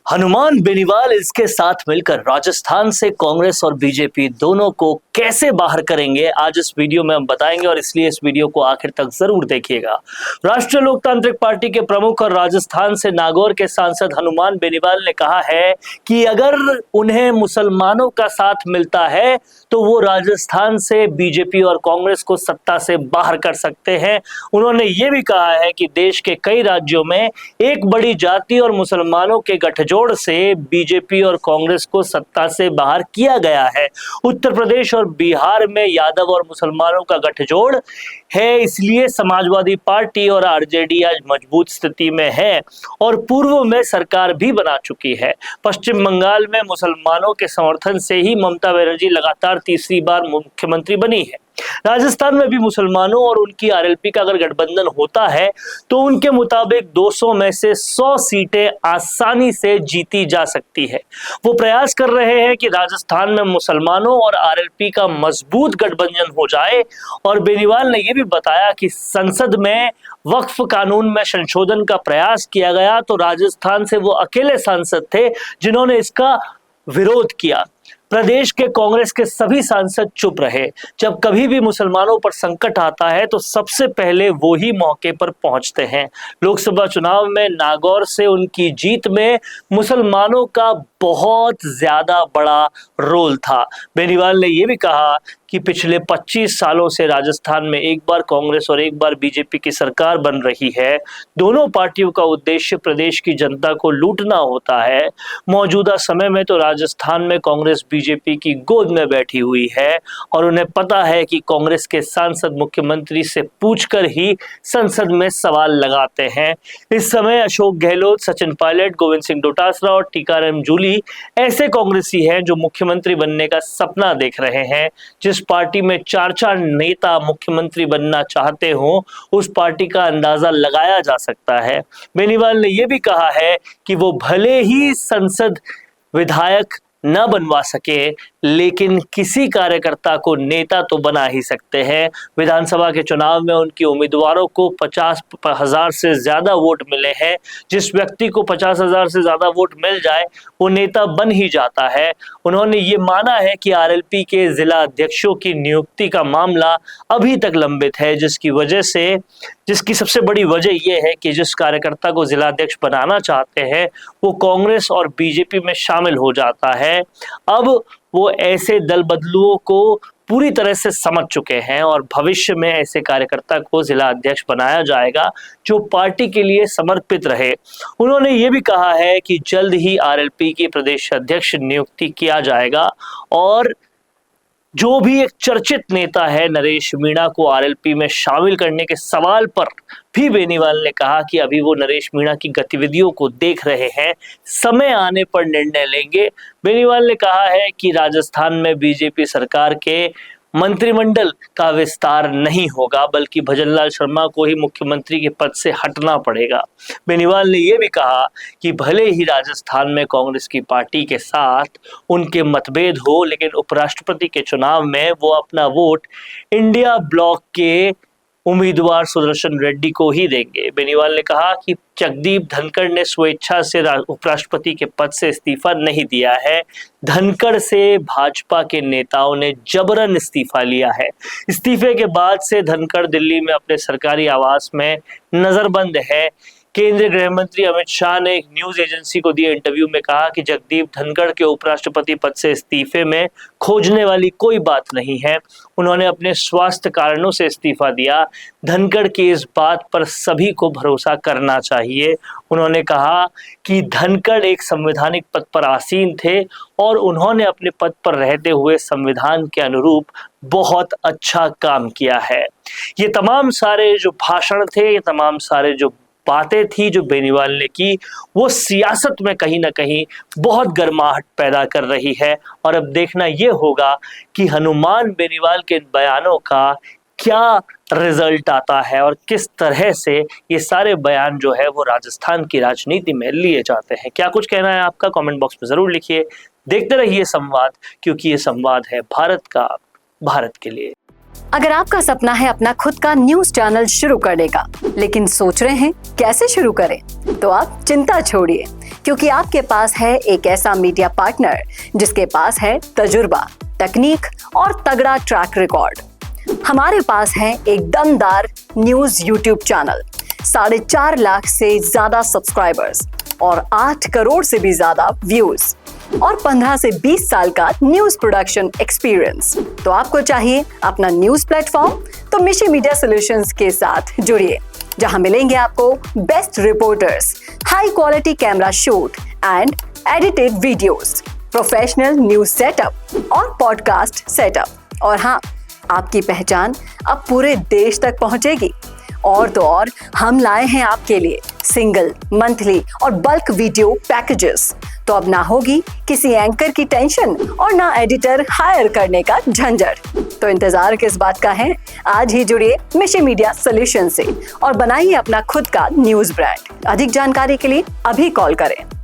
हनुमान बेनीवाल इसके साथ मिलकर राजस्थान से कांग्रेस और बीजेपी दोनों को कैसे बाहर करेंगे, आज इस वीडियो में हम बताएंगे और इसलिए इस वीडियो को आखिर तक जरूर देखिएगा। राष्ट्रीय लोकतांत्रिक पार्टी के प्रमुख और राजस्थान से नागौर के सांसद हनुमान बेनीवाल ने कहा है कि अगर उन्हें मुसलमानों का साथ मिलता है तो वो राजस्थान से बीजेपी और कांग्रेस को सत्ता से बाहर कर सकते हैं। उन्होंने ये भी कहा है कि देश के कई राज्यों में एक बड़ी जाति और मुसलमानों के गठजोड़ से बीजेपी और कांग्रेस को सत्ता से बाहर किया गया है। उत्तर प्रदेश और बिहार में यादव और मुसलमानों का गठजोड़ है, इसलिए समाजवादी पार्टी और आरजेडी आज मजबूत स्थिति में है और पूर्व में सरकार भी बना चुकी है। पश्चिम बंगाल में मुसलमानों के समर्थन से ही ममता बनर्जी लगातार तीसरी बार मुख्यमंत्री बनी है। राजस्थान में भी मुसलमानों और उनकी आरएलपी का अगर गठबंधन होता है तो उनके मुताबिक 200 में से 100 सीटें आसानी से जीती जा सकती है। वो प्रयास कर रहे हैं कि राजस्थान में मुसलमानों और आरएलपी का मजबूत गठबंधन हो जाए। और बेनीवाल ने यह भी बताया कि संसद में वक्फ कानून में संशोधन का प्रयास किया गया तो राजस्थान से वो अकेले सांसद थे जिन्होंने इसका विरोध किया। प्रदेश के कांग्रेस के सभी सांसद चुप रहे। जब कभी भी मुसलमानों पर संकट आता है तो सबसे पहले वो ही मौके पर पहुंचते हैं। लोकसभा चुनाव में नागौर से उनकी जीत में मुसलमानों का बहुत ज्यादा बड़ा रोल था। बेनीवाल ने यह भी कहा कि पिछले 25 सालों से राजस्थान में एक बार कांग्रेस और एक बार बीजेपी की सरकार बन रही है। दोनों पार्टियों का उद्देश्य प्रदेश की जनता को लूटना होता है। मौजूदा समय में तो राजस्थान में कांग्रेस बीजेपी की गोद में बैठी हुई है और उन्हें पता है कि कांग्रेस के सांसद मुख्यमंत्री से पूछकर ही संसद में सवाल लगाते हैं। इस समय अशोक गहलोत, सचिन पायलट, गोविंद सिंह डोटासरा और टीकाराम जूली ऐसे कांग्रेसी हैं जो मुख्यमंत्री बनने का सपना देख रहे हैं। जिस पार्टी में 4-4 नेता मुख्यमंत्री बनना चाहते हो उस पार्टी का अंदाजा लगाया जा सकता है। बेनीवाल ने यह भी कहा है कि वो भले ही संसद विधायक न बनवा सके लेकिन किसी कार्यकर्ता को नेता तो बना ही सकते हैं। विधानसभा के चुनाव में उनके उम्मीदवारों को 50,000 से ज्यादा वोट मिले हैं। जिस व्यक्ति को 50,000 से ज्यादा वोट मिल जाए वो नेता बन ही जाता है। उन्होंने ये माना है कि आरएलपी के जिला अध्यक्षों की नियुक्ति का मामला अभी तक लंबित है, जिसकी सबसे बड़ी वजह यह है कि जिस कार्यकर्ता को जिला अध्यक्ष बनाना चाहते हैं वो कांग्रेस और बीजेपी में शामिल हो जाता है। अब वो ऐसे दल बदलुओं को पूरी तरह से समझ चुके हैं और भविष्य में ऐसे कार्यकर्ता को जिला अध्यक्ष बनाया जाएगा जो पार्टी के लिए समर्पित रहे। उन्होंने ये भी कहा है कि जल्द ही आरएलपी के प्रदेश अध्यक्ष नियुक्ति किया जाएगा और जो भी एक चर्चित नेता है नरेश मीणा को आरएलपी में शामिल करने के सवाल पर भी बेनीवाल ने कहा कि अभी वो नरेश मीणा की गतिविधियों को देख रहे हैं, समय आने पर निर्णय लेंगे। बेनीवाल ने कहा है कि राजस्थान में बीजेपी सरकार के मंत्रिमंडल का विस्तार नहीं होगा बल्कि भजनलाल शर्मा को ही मुख्यमंत्री के पद से हटना पड़ेगा। बेनीवाल ने यह भी कहा कि भले ही राजस्थान में कांग्रेस की पार्टी के साथ उनके मतभेद हो लेकिन उपराष्ट्रपति के चुनाव में वो अपना वोट इंडिया ब्लॉक के उम्मीदवार सुदर्शन रेड्डी को ही देंगे। बेनीवाल ने कहा कि जगदीप धनखड़ ने स्वेच्छा से उपराष्ट्रपति के पद से इस्तीफा नहीं दिया है। धनखड़ से भाजपा के नेताओं ने जबरन इस्तीफा लिया है। इस्तीफे के बाद से धनखड़ दिल्ली में अपने सरकारी आवास में नजरबंद है। केंद्रीय गृह मंत्री अमित शाह ने एक न्यूज एजेंसी को दिए इंटरव्यू में कहा कि जगदीप धनखड़ के उपराष्ट्रपति पद से इस्तीफे में खोजने वाली कोई बात नहीं है। उन्होंने अपने स्वास्थ्य कारणों से इस्तीफा दिया। धनखड़ की इस बात पर सभी को भरोसा करना चाहिए। उन्होंने कहा कि धनखड़ एक संवैधानिक पद पर आसीन थे और उन्होंने अपने पद पर रहते हुए संविधान के अनुरूप बहुत अच्छा काम किया है। ये तमाम सारे जो भाषण थे, ये तमाम सारे जो बातें थी जो बेनीवाल ने की, वो सियासत में कहीं ना कहीं बहुत गर्माहट पैदा कर रही है। और अब देखना यह होगा कि हनुमान बेनीवाल के बयानों का क्या रिजल्ट आता है और किस तरह से ये सारे बयान जो है वो राजस्थान की राजनीति में लिए जाते हैं। क्या कुछ कहना है आपका, कमेंट बॉक्स में जरूर लिखिए। देखते रहिए संवाद, क्योंकि ये संवाद है भारत का, भारत के लिए। अगर आपका सपना है अपना खुद का न्यूज चैनल शुरू करने का, लेकिन सोच रहे हैं कैसे शुरू करें, तो आप चिंता छोड़िए, क्योंकि आपके पास है एक ऐसा मीडिया पार्टनर जिसके पास है तजुर्बा, तकनीक और तगड़ा ट्रैक रिकॉर्ड। हमारे पास है एक दमदार न्यूज यूट्यूब चैनल, 4.5 लाख से ज्यादा सब्सक्राइबर्स और 8 करोड़ से भी ज्यादा व्यूज और 15 से 20 साल का न्यूज प्रोडक्शन एक्सपीरियंस। तो आपको चाहिए अपना न्यूज प्लेटफॉर्म, तो मिशी मीडिया सॉल्यूशंस के साथ जुड़िए, जहां मिलेंगे आपको best reporters, high quality camera shoot and edited videos, professional news setup और पॉडकास्ट सेटअप। और हाँ, आपकी पहचान अब पूरे देश तक पहुंचेगी। और तो और, हम लाए हैं आपके लिए सिंगल, मंथली और बल्क वीडियो पैकेजेस। तो अब ना होगी किसी एंकर की टेंशन और ना एडिटर हायर करने का झंझट। तो इंतजार किस बात का है? आज ही जुड़िए मिशी मीडिया सॉल्यूशन से और बनाइए अपना खुद का न्यूज ब्रांड। अधिक जानकारी के लिए अभी कॉल करें।